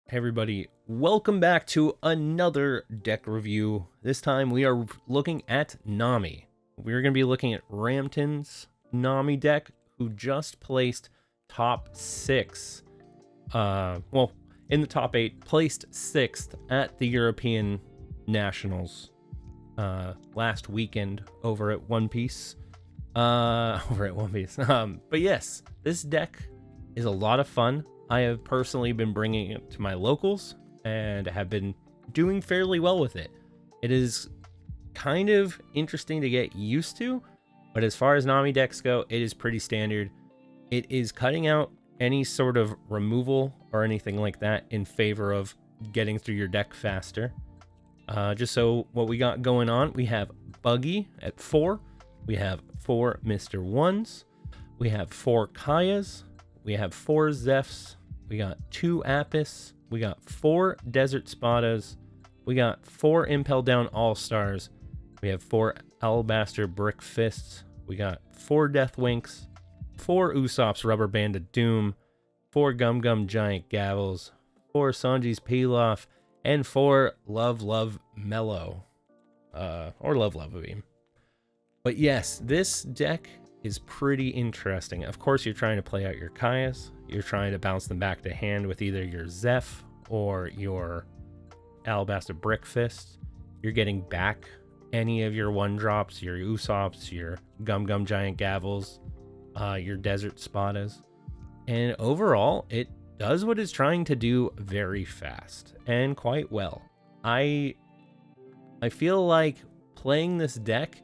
Hey everybody, welcome back to another deck review. This time we are looking at Nami. We're going to be looking at Ramtin's Nami deck, who just placed top 6. In the top 8, placed 6th at the European Nationals last weekend over at One Piece. But yes, this deck is a lot of fun. I have personally been bringing it to my locals and have been doing fairly well with it. It is kind of interesting to get used to, but as far as Nami decks go, it is pretty standard. It is cutting out any sort of removal or anything like that in favor of getting through your deck faster. Just so what we got going on, we have Buggy at 4. We have 4 Mr. 1s. We have 4 Kayas. We have 4 Zephs. We got 2 Apis. We got 4 Desert Spadas. We got 4 Impel Down All-Stars. We have 4 Alabaster Brick Fists. We got 4 Deathwinks. 4 Usopp's Rubber Band of Doom. 4 Gum Gum Giant Gavels. 4 Sanji's Pilaf. And 4 Love Love Mellow. Or Love Love Beam. But yes, this deck is pretty interesting. Of course, you're trying to play out your Kayas. You're trying to bounce them back to hand with either your Zeph or your Alabaster Brick Fist. You're getting back any of your 1-drops, your Usopps, your Gum Gum Giant Gavels, your Desert Spadas. And overall, it does what it's trying to do very fast and quite well. I feel like playing this deck,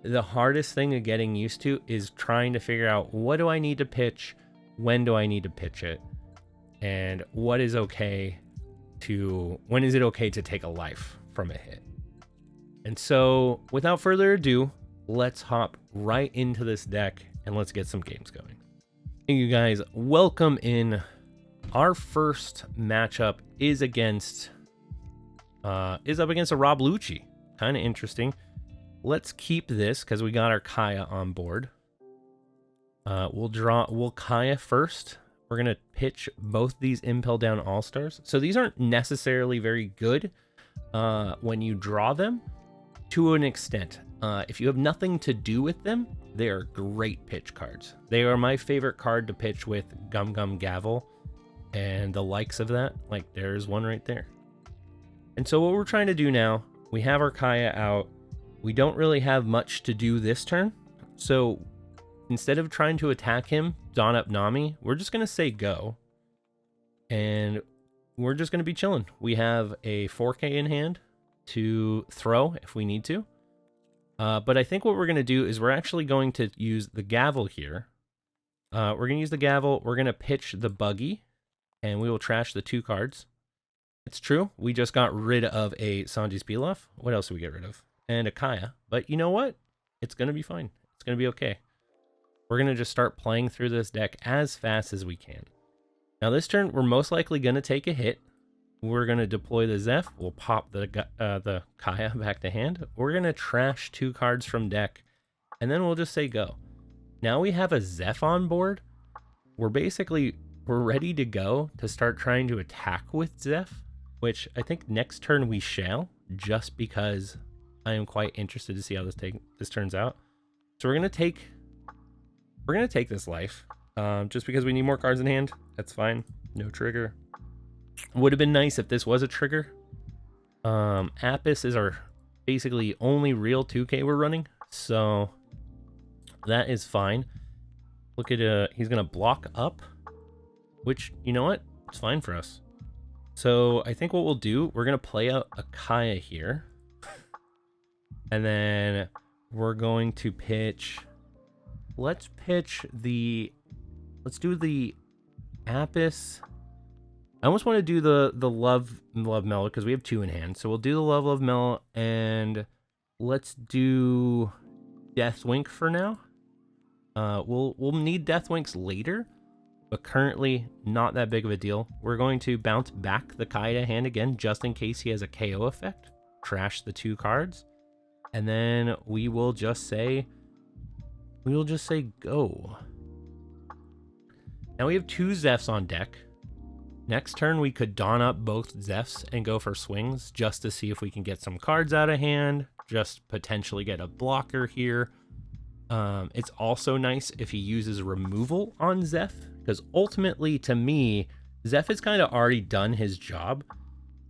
the hardest thing of getting used to is trying to figure out, what do I need to pitch? When do I need to pitch it? And when is it okay to take a life from a hit? And so without further ado, let's hop right into this deck and let's get some games going. Hey you guys, welcome in. Our first matchup is up against a Rob Lucci. Kind of interesting. Let's keep this because we got our Kaya on board. We'll Kaya first. We're going to pitch both these Impel Down All-Stars. So these aren't necessarily very good when you draw them to an extent. If you have nothing to do with them, they are great pitch cards. They are my favorite card to pitch with Gum Gum Gavel and the likes of that. Like, there's one right there. And so what we're trying to do now, we have our Kaya out. We don't really have much to do this turn, so instead of trying to attack him, Dawn Up Nami, we're just going to say go, and we're just going to be chilling. We have a 4K in hand to throw if we need to, but I think what we're going to do is we're actually going to use the Gavel here. We're going to use the Gavel, we're going to pitch the Buggy, and we will trash the 2 cards. It's true, we just got rid of a Sanji's Pilaf. What else did we get rid of? And a Kaya, but you know what? It's going to be fine. It's going to be okay. We're going to just start playing through this deck as fast as we can. Now this turn, we're most likely going to take a hit. We're going to deploy the Zeph. We'll pop the Kaya back to hand. We're going to trash 2 cards from deck, and then we'll just say go. Now we have a Zeph on board. We're ready to go to start trying to attack with Zeph, which I think next turn we shall, just because I am quite interested to see how this turns out. So we're gonna take this life, just because we need more cards in hand. That's fine. No trigger. Would have been nice if this was a trigger. Apis is our basically only real 2K we're running, so that is fine. Look at he's gonna block up, which, you know what? It's fine for us. So I think what we'll do, we're gonna play out a Kaya here. And then we're going to pitch, let's do the Apis. I almost want to do the Love Mellow because we have 2 in hand. So we'll do the Love Mellow, and let's do Deathwink for now. We'll need Deathwinks later, but currently not that big of a deal. We're going to bounce back the Kaya hand again, just in case he has a KO effect. Trash the 2 cards. And then we will just say go. Now we have 2 Zephs on deck. Next turn, we could don up both Zephs and go for swings just to see if we can get some cards out of hand, just potentially get a blocker here. It's also nice if he uses removal on Zeph, because ultimately, to me, Zeph has kind of already done his job.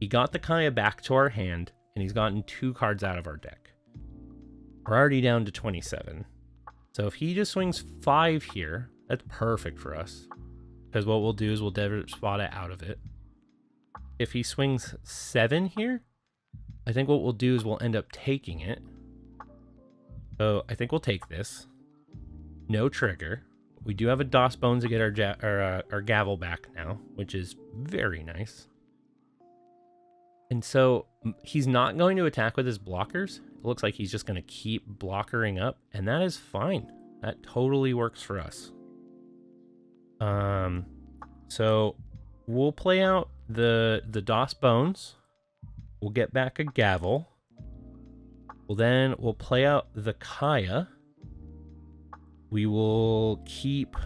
He got the Kaya back to our hand, and he's gotten 2 cards out of our deck. We're already down to 27. So if he just swings 5 here, that's perfect for us. Because what we'll do is we'll Desert Spot it out of it. If he swings 7 here, I think what we'll do is we'll end up taking it. So I think we'll take this. No trigger. We do have a DOS Bones to get our gavel back now, which is very nice. And so he's not going to attack with his blockers. It looks like he's just going to keep blockering up, and that is fine. That totally works for us. So we'll play out the DOS Bones. We'll get back a gavel. We'll play out the Kaya. We will keep...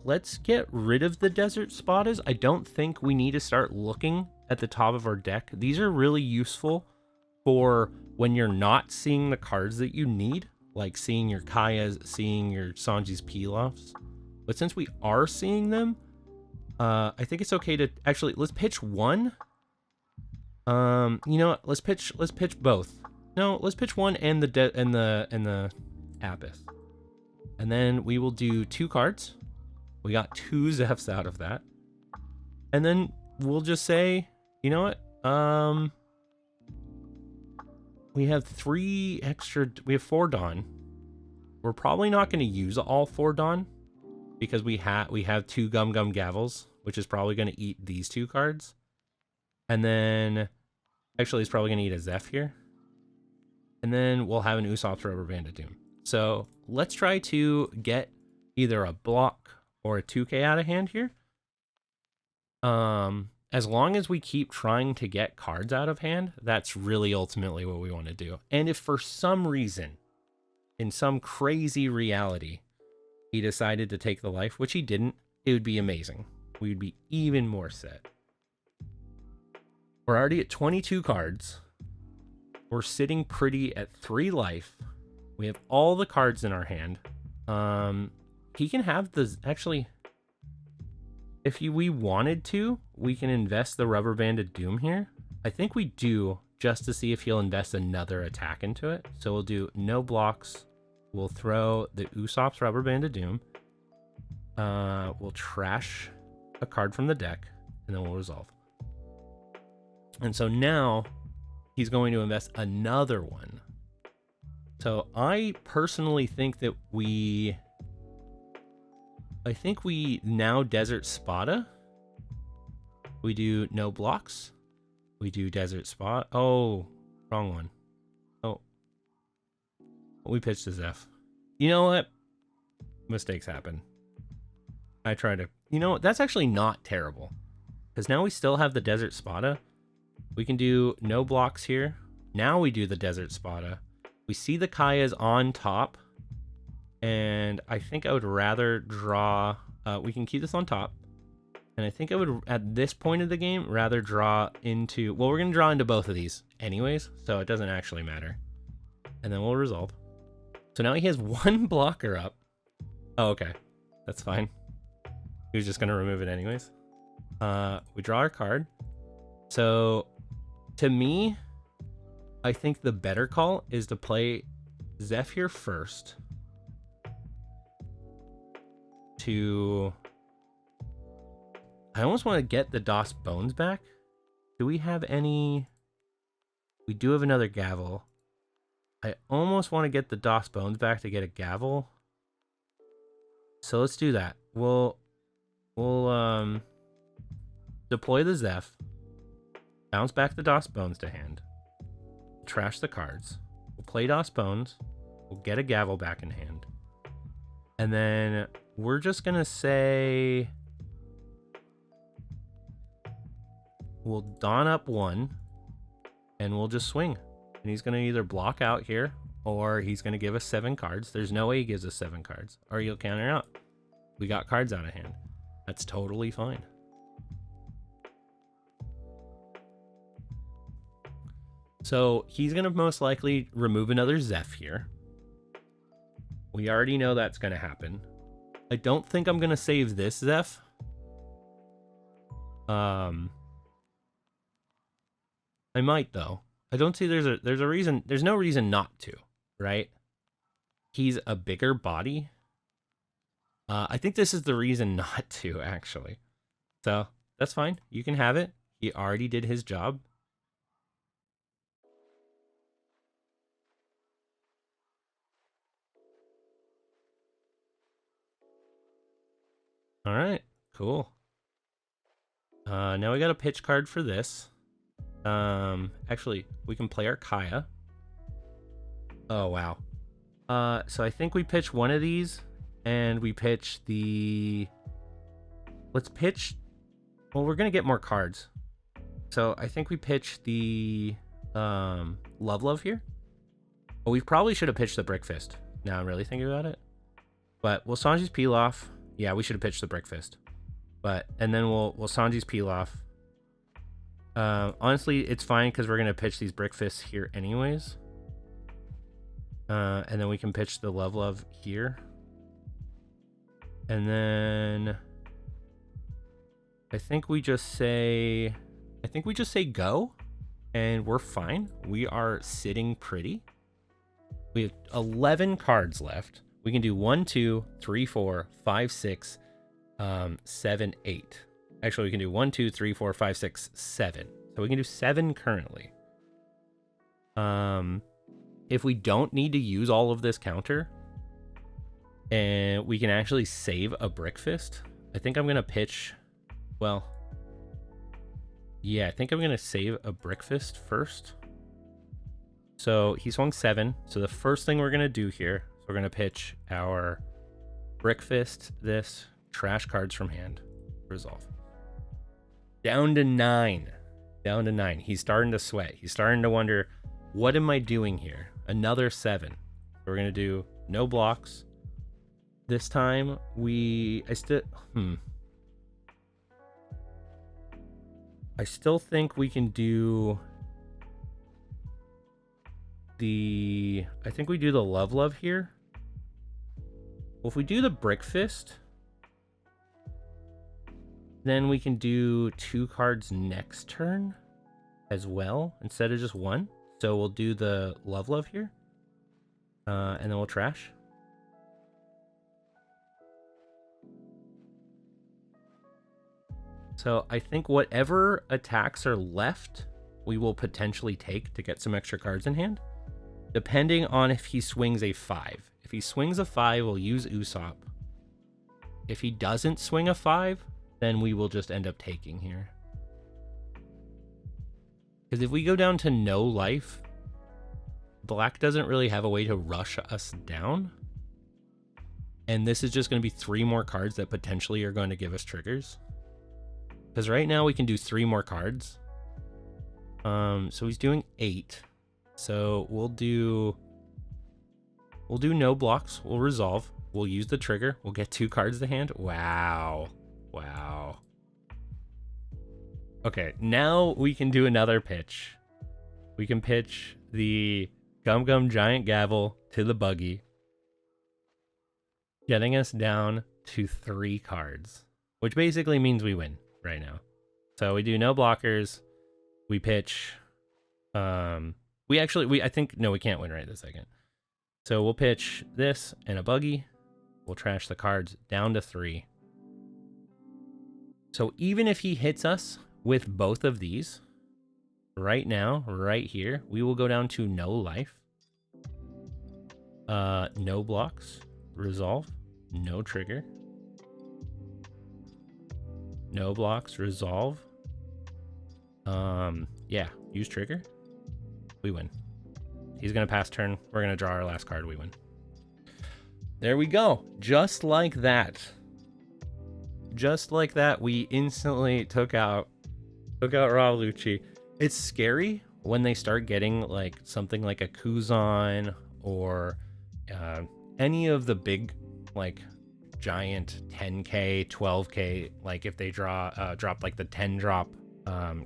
Let's get rid of the Desert Spottas. I don't think we need to start looking at the top of our deck. These are really useful for when you're not seeing the cards that you need, like seeing your Kayas, seeing your Sanji's Pilafs. But since we are seeing them, I think it's okay to actually let's pitch one. You know what? Let's pitch both. No, let's pitch one and the Abyss, and then we will do 2 cards. We got 2 Zephs out of that, and then we'll just say, you know what? We have 3 extra. We have 4 Dawn. We're probably not going to use all 4 Dawn because we have 2 Gum Gum Gavels, which is probably going to eat these 2 cards, and then actually it's probably going to eat a Zeph here, and then we'll have an Usopp's Rubber Band of Doom. So let's try to get either a block or a 2K out of hand here. As long as we keep trying to get cards out of hand, that's really ultimately what we want to do. And if for some reason, in some crazy reality, he decided to take the life, which he didn't, it would be amazing. We would be even more set. We're already at 22 cards. We're sitting pretty at 3 life. We have all the cards in our hand. He can have the... Actually, if we wanted to, we can invest the Rubber Band of Doom here. I think we do, just to see if he'll invest another attack into it. So we'll do no blocks. We'll throw the Usopp's Rubber Band of Doom. We'll trash a card from the deck, and then we'll resolve. And so now he's going to invest another one. So I personally think that I think we now Desert Spada. We do no blocks. We do Desert Spot. Oh, wrong one. Oh. We pitched a Zeph. You know what? Mistakes happen. I try to... You know what? That's actually not terrible. Because now we still have the Desert Spada. We can do no blocks here. Now we do the Desert Spada. We see the Kayas on top. And I think I would rather draw... we can keep this on top. And I think I would, at this point of the game, rather draw into... Well, we're going to draw into both of these anyways, so it doesn't actually matter. And then we'll resolve. So now he has 1 blocker up. Oh, okay. That's fine. He was just going to remove it anyways. We draw our card. So, to me, I think the better call is to play Zeph here first. I almost want to get the DOS Bones back. Do we have any... We do have another gavel. I almost want to get the DOS Bones back to get a gavel. So let's do that. We'll deploy the Zeph. Bounce back the DOS Bones to hand. Trash the cards. We'll play DOS Bones. We'll get a gavel back in hand. And then we're just going to say... We'll Dawn up 1. And we'll just swing. And he's going to either block out here, or he's going to give us 7 cards. There's no way he gives us 7 cards. Or he'll counter out. We got cards out of hand. That's totally fine. So he's going to most likely remove another Zeph here. We already know that's going to happen. I don't think I'm going to save this Zeph. I might, though. I don't see there's a reason. There's no reason not to, right? He's a bigger body. I think this is the reason not to, actually. So that's fine. You can have it. He already did his job. All right, cool. Now we got a pitch card for this. Actually, we can play our Kaya. Oh, wow. So I think we pitch one of these, and we pitch the... Let's pitch... Well, we're going to get more cards. So I think we pitch the Love here. Oh, we probably should have pitched the Brick Fist. Now I'm really thinking about it. But we'll Sanji's Peel Off. Yeah, we should have pitched the Brick Fist. And then we'll Sanji's Peel Off. Honestly, it's fine because we're going to pitch these Brick Fists here anyways. And then we can pitch the Love here. And then I think we just say go, and we're fine. We are sitting pretty. We have 11 cards left. We can do 1, 2, 3, 4, 5, 6, 7, 8. Actually, we can do 1, 2, 3, 4, 5, 6, 7. So we can do 7 currently. If we don't need to use all of this counter, and we can actually save a Brick Fist, I think I'm going to pitch... Well, yeah, I think I'm going to save a Brick Fist first. So he swung 7. So the first thing we're going to do here, we're going to pitch our Brick Fist, this, trash cards from hand, resolve. Down to 9. Down to 9. He's starting to sweat. He's starting to wonder, what am I doing here? Another 7. We're going to do no blocks. This time, I still think we can do I think we do the Love here. Well, if we do the Brick Fist, then we can do 2 cards next turn as well, instead of just 1. So we'll do the Love here. And then we'll trash. So I think whatever attacks are left, we will potentially take to get some extra cards in hand, depending on if he swings a 5. If he swings a 5, we'll use Usopp. If he doesn't swing a 5, then we will just end up taking here. Because if we go down to no life, Black doesn't really have a way to rush us down. And this is just going to be 3 more cards that potentially are going to give us triggers. Because right now we can do 3 more cards. So he's doing 8. So we'll do no blocks. We'll resolve. We'll use the trigger. We'll get 2 cards to hand. Wow. Wow. Okay, now we can do another pitch. We can pitch the Gum Gum Giant Gavel to the Buggy, getting us down to 3 cards, which basically means we win right now. So we do no blockers. We pitch. We can't win right this second. So we'll pitch this and a Buggy. We'll trash the cards down to 3. So even if he hits us with both of these, right now, right here, we will go down to no life. No blocks. Resolve. No trigger. No blocks. Resolve. Yeah, use trigger. We win. He's gonna pass turn. We're gonna draw our last card. We win. There we go. Just like that. Just like that, we instantly took out Rawr. It's scary when they start getting like something like a Kuzan or any of the big like giant 10k 12k, like if they drop like the 10 drop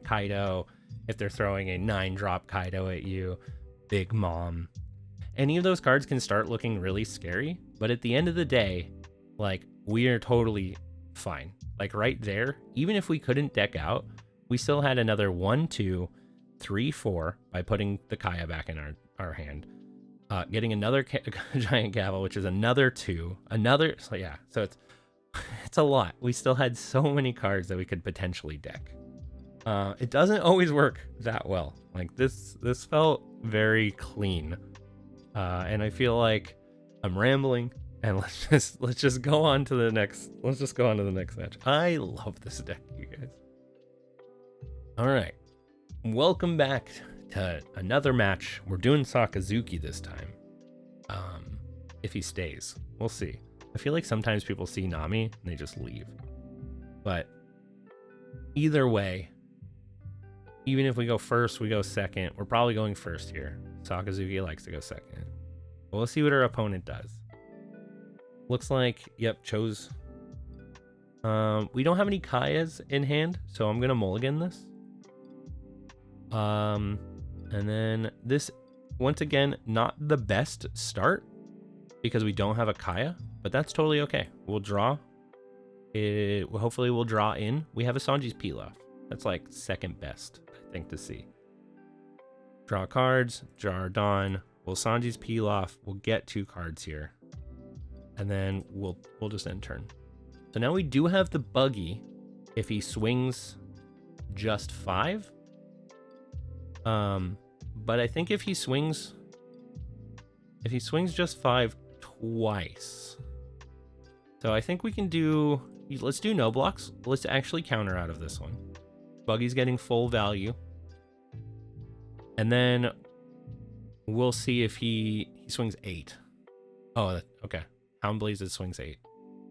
Kaido, if they're throwing a 9-drop Kaido at you, Big Mom. Any of those cards can start looking really scary, but at the end of the day, like, we are totally fine. Like right there, even if we couldn't deck out, we still had another 1, 2, 3, 4 by putting the Kaya back in our hand. Getting another giant gavel, which is another 2, another, so yeah, so it's a lot. We still had so many cards that we could potentially deck. It doesn't always work that well. Like this felt very clean. And I feel like I'm rambling, and let's just go on to the next match. I love this deck, you guys. All right, welcome back to another match. We're doing Sakazuki this time. If he stays, we'll see. I feel like sometimes people see Nami and they just leave, but either way, even if we go first, we go second. We're probably going first here. Sakazuki likes to go second. But we'll see what our opponent does. Looks like, yep, chose. We don't have any Kayas in hand, so I'm gonna mulligan this. And then this, once again, not the best start because we don't have a Kaya, but that's totally okay. We'll draw. Hopefully we'll draw in. We have a Sanji's Pilaf. That's like second best, I think, to see. Draw cards, draw Dawn. We'll Sanji's Pilaf. We'll get 2 cards here. And then we'll just end turn. So now we do have the buggy if he swings just 5. But I think if he swings just 5 twice. So I think we can do, let's do no blocks. Let's actually counter out of this one. Buggy's getting full value. And then we'll see if he swings 8. Oh, okay. Houndblaze swings 8,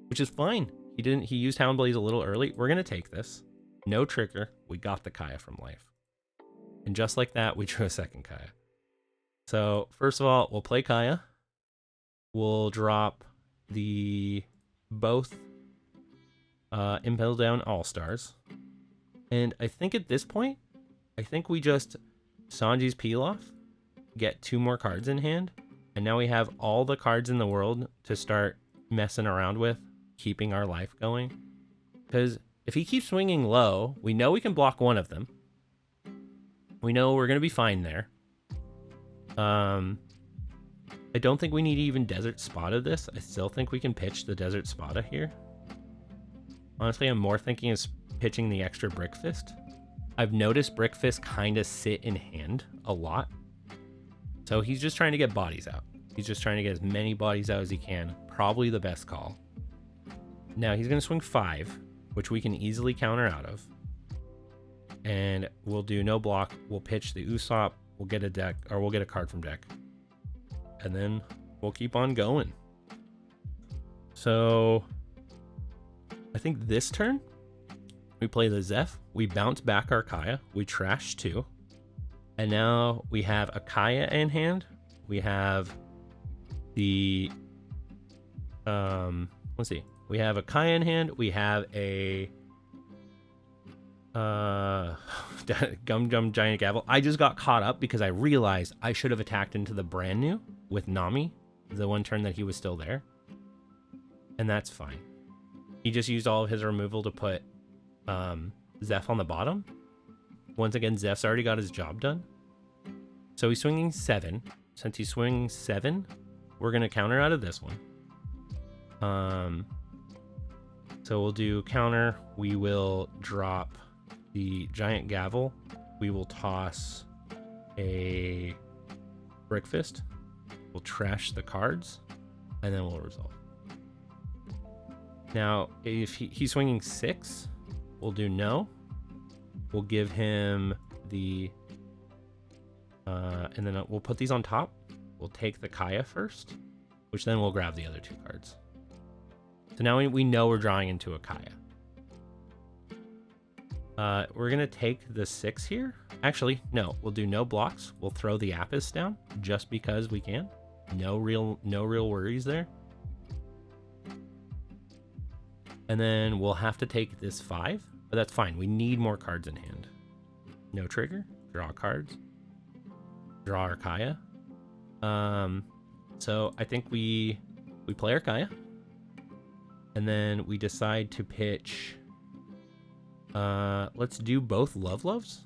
which is fine. He used Houndblaze a little early. We're going to take this. No trigger. We got the Kaya from life. And just like that, we drew a second Kaya. So first of all, we'll play Kaya. We'll drop the both Impel Down All-Stars. And I think at this point, we just Sanji's Pilaf, get 2 more cards in hand, and now we have all the cards in the world to start messing around with, keeping our life going. Because if he keeps swinging low, we know we can block one of them. We know we're going to be fine there. I don't think we need even Desert Spada this. I still think we can pitch the Desert Spada here. Honestly, I'm more thinking of pitching the extra Brick Fist. I've noticed Brick Fist kind of sit in hand a lot. So he's just trying to get bodies out. He's just trying to get as many bodies out as he can. Probably the best call. Now he's going to swing 5, which we can easily counter out of. And we'll do no block. We'll pitch the Usopp. We'll get a deck, or we'll get a card from deck. And then we'll keep on going. So I think this turn, we play the Zeph. We bounce back our Kaya. We trash 2. And now we have a Kaya in hand. We have the... let's see. We have a Kaya in hand. We have a... Gum Giant Gavel. I just got caught up because I realized I should have attacked into the brand new with Nami, the one turn that he was still there. And that's fine. He just used all of his removal to put Zeph on the bottom. Once again, Zeph's already got his job done. So he's swinging 7. Since he's swinging 7, we're going to counter out of this one. So we'll do counter. We will drop the Giant Gavel. We will toss a Brick Fist. We'll trash the cards, and then we'll resolve. Now, if he's swinging 6, we'll do no. We'll give him the... and then we'll put these on top. We'll take the Kaya first, which then we'll grab the other 2 cards. So now we know we're drawing into a Kaya. We're going to take the 6 here. Actually, no. We'll do no blocks. We'll throw the Apis down just because we can. No real worries there. And then we'll have to take this 5, but that's fine. We need more cards in hand. No trigger. draw cards, draw our Kaya. So I think we play our Kaya, and then we decide to pitch. Let's do both Loves.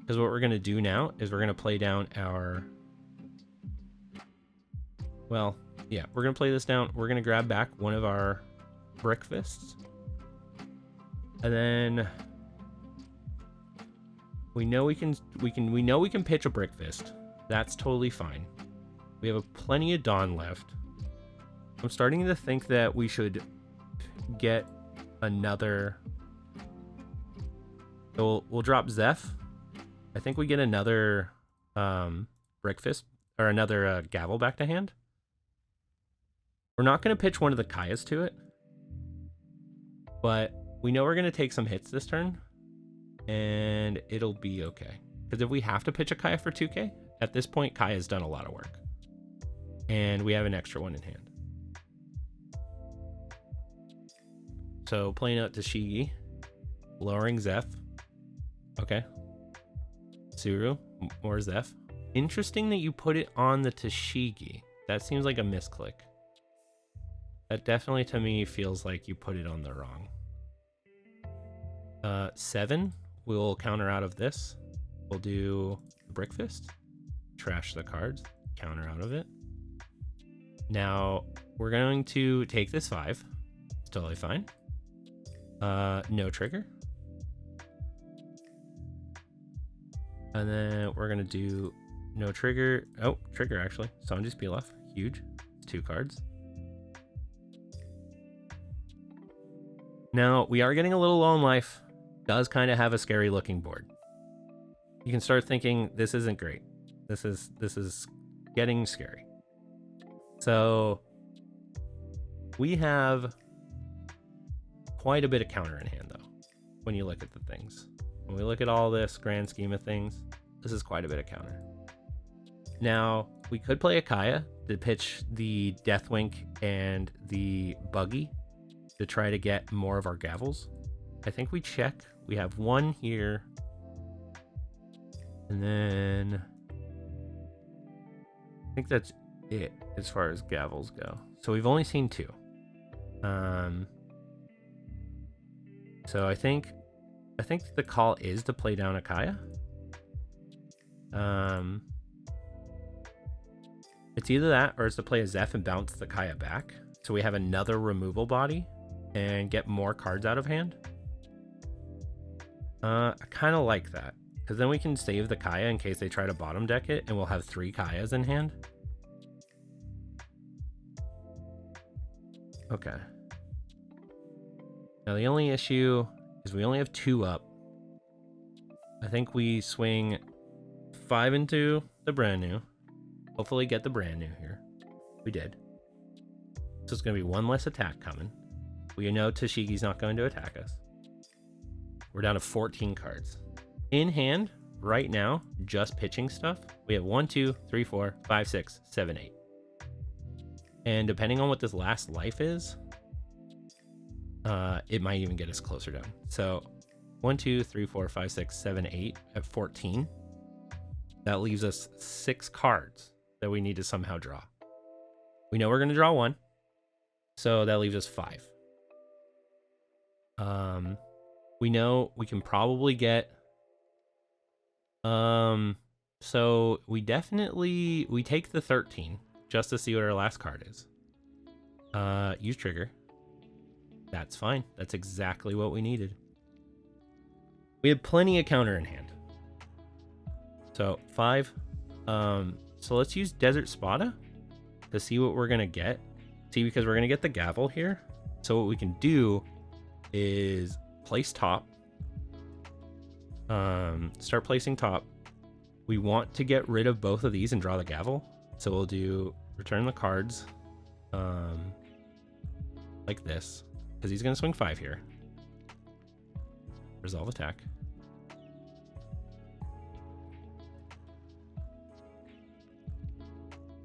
Because what we're gonna do now is we're gonna play down our. Well, yeah, we're gonna play this down. We're gonna grab back one of our Breakfasts, and then we know we can pitch a Breakfast. That's totally fine. We have plenty of Dawn left. I'm starting to think that we should get another. So we'll drop Zeph. I think we get another Breakfast or another Gavel back to hand. We're not going to pitch one of the Kayas to it, but we know we're going to take some hits this turn, and it'll be okay. Because if we have to pitch a Kaya for 2k, at this point, Kaya's done a lot of work. And we have an extra one in hand. So playing out Tashigi, lowering Zeph. Okay. Suru, more Zeph. Interesting that you put it on the Tashigi. That seems like a misclick. That definitely to me feels like you put it on the wrong. 7, we'll counter out of this. We'll do Breakfast, trash the cards, counter out of it. Now we're going to take this 5. It's totally fine. No trigger. And then we're gonna do no trigger. Oh, trigger actually. Sanji's Pilaf, huge. It's 2 cards. Now we are getting a little low on life. Does kind of have a scary looking board. You can start thinking this isn't great. This is getting scary. So we have quite a bit of counter in hand though. When you look at the things. When we look at all this grand scheme of things, this is quite a bit of counter. Now, we could play a Kaya to pitch the Deathwink and the Buggy to try to get more of our Gavels. I think we check. We have 1 here. And then I think that's it as far as Gavels go. So we've only seen 2. So I think the call is to play down a Kaya. It's either that or it's to play a Zeph and bounce the Kaya back. So we have another removal body and get more cards out of hand. I kind of like that. Because then we can save the Kaya in case they try to bottom deck it, and we'll have 3 Kayas in hand. Okay. Now the only issue is we only have 2 up. I think we swing 5 into the brand new. Hopefully get the brand new here. We did. So it's going to be 1 less attack coming. We know Tashigi's not going to attack us. We're down to 14 cards. In hand, right now, just pitching stuff, we have 1, 2, 3, 4, 5, 6, 7, 8. And depending on what this last life is, it might even get us closer down. So 1, 2, 3, 4, 5, 6, 7, 8 at 14. That leaves us 6 cards that we need to somehow draw. We know we're going to draw 1. So that leaves us 5. We know we can probably get... So we take the 13 just to see what our last card is. Use trigger. That's fine. That's exactly what we needed. We had plenty of counter in hand. So 5. So let's use Desert Spada to see what we're gonna get. See, because we're gonna get the Gavel here. So what we can do is place top. Start placing top. We want to get rid of both of these and draw the Gavel. So we'll do return the cards like this, because he's going to swing 5 here. Resolve attack.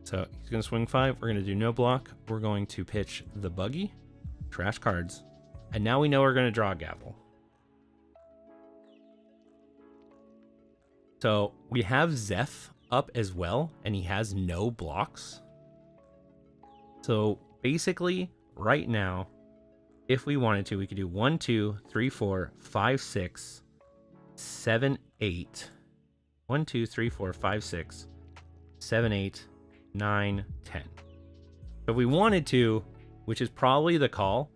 So he's going to swing 5. We're going to do no block. We're going to pitch the Buggy, trash cards, and now we know we're going to draw a Gavel. So we have Zeph up as well, and he has no blocks. So basically, right now, if we wanted to, we could do 1, 2, 3, 4, 5, 6, 7, 8. 1, 2, 3, 4, 5, 6, 7, 8, 9, 10. So if we wanted to, which is probably the call,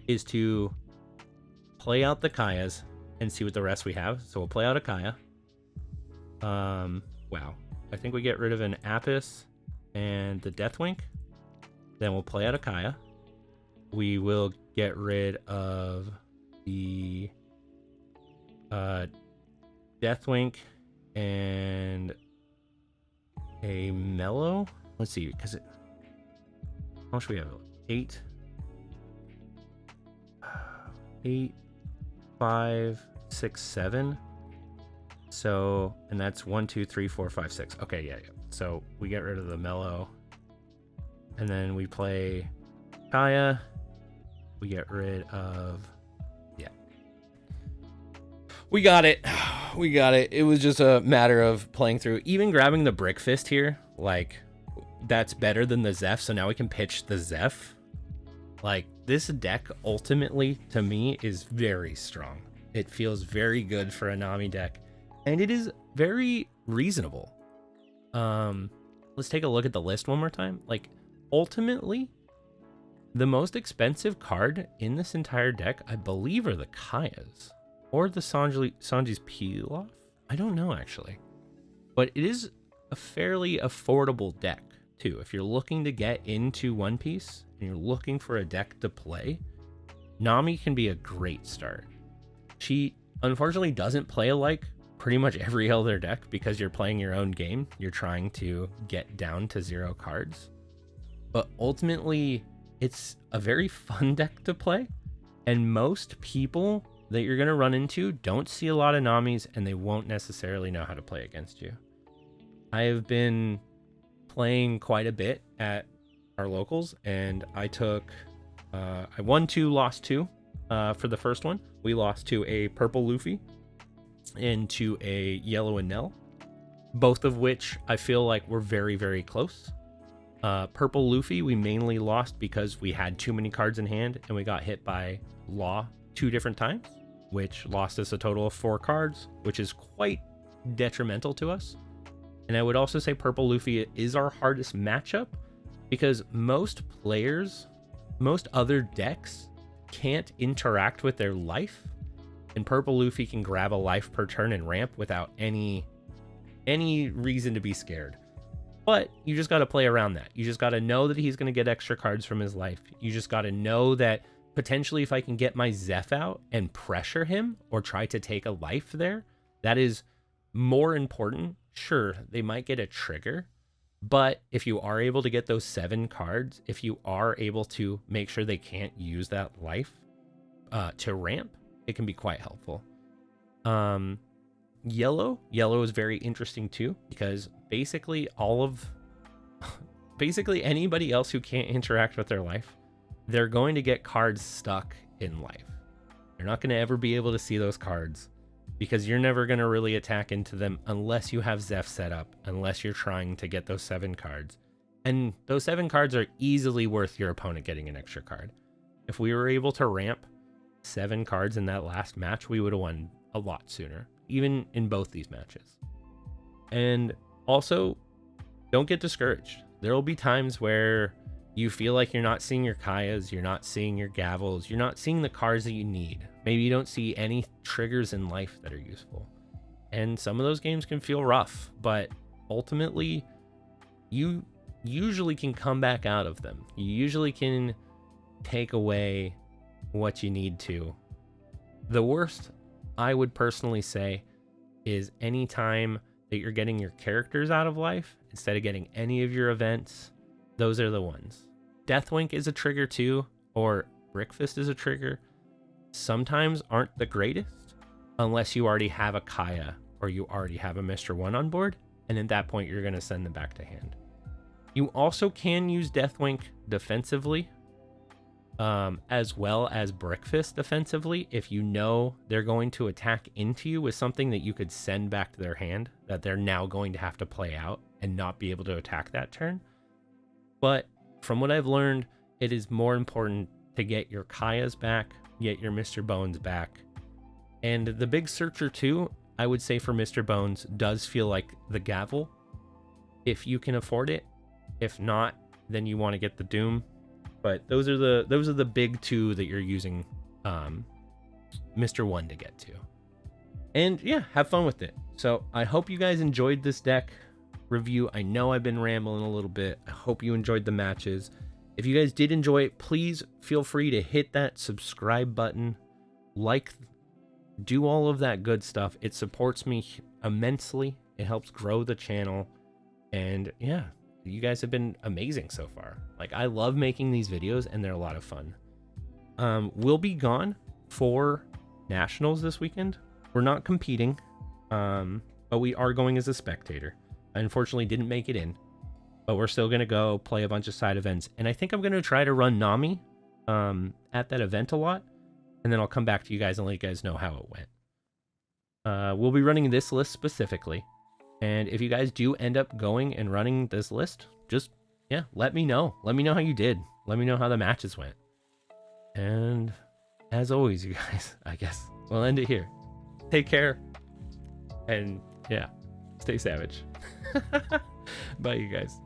is to play out the Kayas and see what the rest we have. So we'll play out a Kaya. Wow. I think we get rid of an Apis and the Deathwink. Then we'll play out a Kaya. We will get rid of the Deathwink and a Mellow. Let's see, because it. How much we have? 8, 5, 6, 7. So, and that's 1, 2, 3, 4, 5, 6. Okay, yeah. So we get rid of the Mellow, and then we play Kaya. We get rid of, yeah. We got it. We got it. It was just a matter of playing through. Even grabbing the Brick Fist here, like, that's better than the Zeph. So now we can pitch the Zeph. Like, this deck ultimately, to me, is very strong. It feels very good for a Nami deck. And it is very reasonable. Let's take a look at the list one more time. Like, ultimately, the most expensive card in this entire deck, I believe, are the Kayas. Or the Sanji's Pilaf? I don't know, actually. But it is a fairly affordable deck, too. If you're looking to get into One Piece, and you're looking for a deck to play, Nami can be a great start. She, unfortunately, doesn't play like pretty much every other deck because you're playing your own game. You're trying to get down to 0 cards. But ultimately, it's a very fun deck to play. And most people that you're going to run into don't see a lot of Namis, and they won't necessarily know how to play against you. I have been playing quite a bit at our locals, and I took, I won 2, lost 2 for the first one. We lost to a purple Luffy and to a yellow Enel, both of which I feel like were very, very close. Purple Luffy, we mainly lost because we had too many cards in hand, and we got hit by Law 2 different times, which lost us a total of 4 cards, which is quite detrimental to us. And I would also say Purple Luffy is our hardest matchup because most players, most other decks can't interact with their life, and Purple Luffy can grab a life per turn and ramp without any reason to be scared. But you just got to play around that. You just got to know that he's going to get extra cards from his life. You just got to know that potentially if I can get my Zeph out and pressure him or try to take a life there, that is more important. Sure, they might get a trigger, but if you are able to get those 7 cards, if you are able to make sure they can't use that life to ramp, it can be quite helpful. Yellow is very interesting too, because basically anybody else who can't interact with their life, they're going to get cards stuck in life. You're not going to ever be able to see those cards because you're never going to really attack into them unless you have Zeph set up, unless you're trying to get those 7 cards. And those 7 cards are easily worth your opponent getting an extra card. If we were able to ramp 7 cards in that last match, we would have won a lot sooner, even in both these matches. And also, don't get discouraged. There will be times where you feel like you're not seeing your Kayas, you're not seeing your Gavels, you're not seeing the cards that you need. Maybe you don't see any triggers in life that are useful. And some of those games can feel rough, but ultimately, you usually can come back out of them. You usually can take away what you need to. The worst, I would personally say, is any time that you're getting your characters out of life instead of getting any of your events. Those are the ones. Deathwink is a trigger too, or Brickfist is a trigger. Sometimes aren't the greatest unless you already have a Kaya or you already have a Mr. 1 on board, and at that point you're going to send them back to hand. You also can use Deathwink defensively, as well as Brickfist defensively. If you know they're going to attack into you with something that you could send back to their hand, that they're now going to have to play out and not be able to attack that turn. But from what I've learned, it is more important to get your Kayas back, get your Mr. Bones back. And the Big Searcher too, I would say for Mr. Bones, does feel like the gavel, if you can afford it. If not, then you want to get the Doom. But those are the big two that you're using Mr. 1 to get to. And yeah, have fun with it. So I hope you guys enjoyed this deck review. I know I've been rambling a little bit. I hope you enjoyed the matches. If you guys did enjoy it, please feel free to hit that subscribe button, do all of that good stuff. It supports me immensely. It helps grow the channel. And yeah, you guys have been amazing so far. Like, I love making these videos and they're a lot of fun. We'll be gone for Nationals this weekend. We're not competing, but we are going as a spectator. I unfortunately didn't make it in, but we're still going to go play a bunch of side events. And I think I'm going to try to run Nami at that event a lot. And then I'll come back to you guys and let you guys know how it went. We'll be running this list specifically. And if you guys do end up going and running this list, just, yeah, let me know. Let me know how you did. Let me know how the matches went. And as always, you guys, I guess we'll end it here. Take care. And yeah, stay savage. Bye, you guys.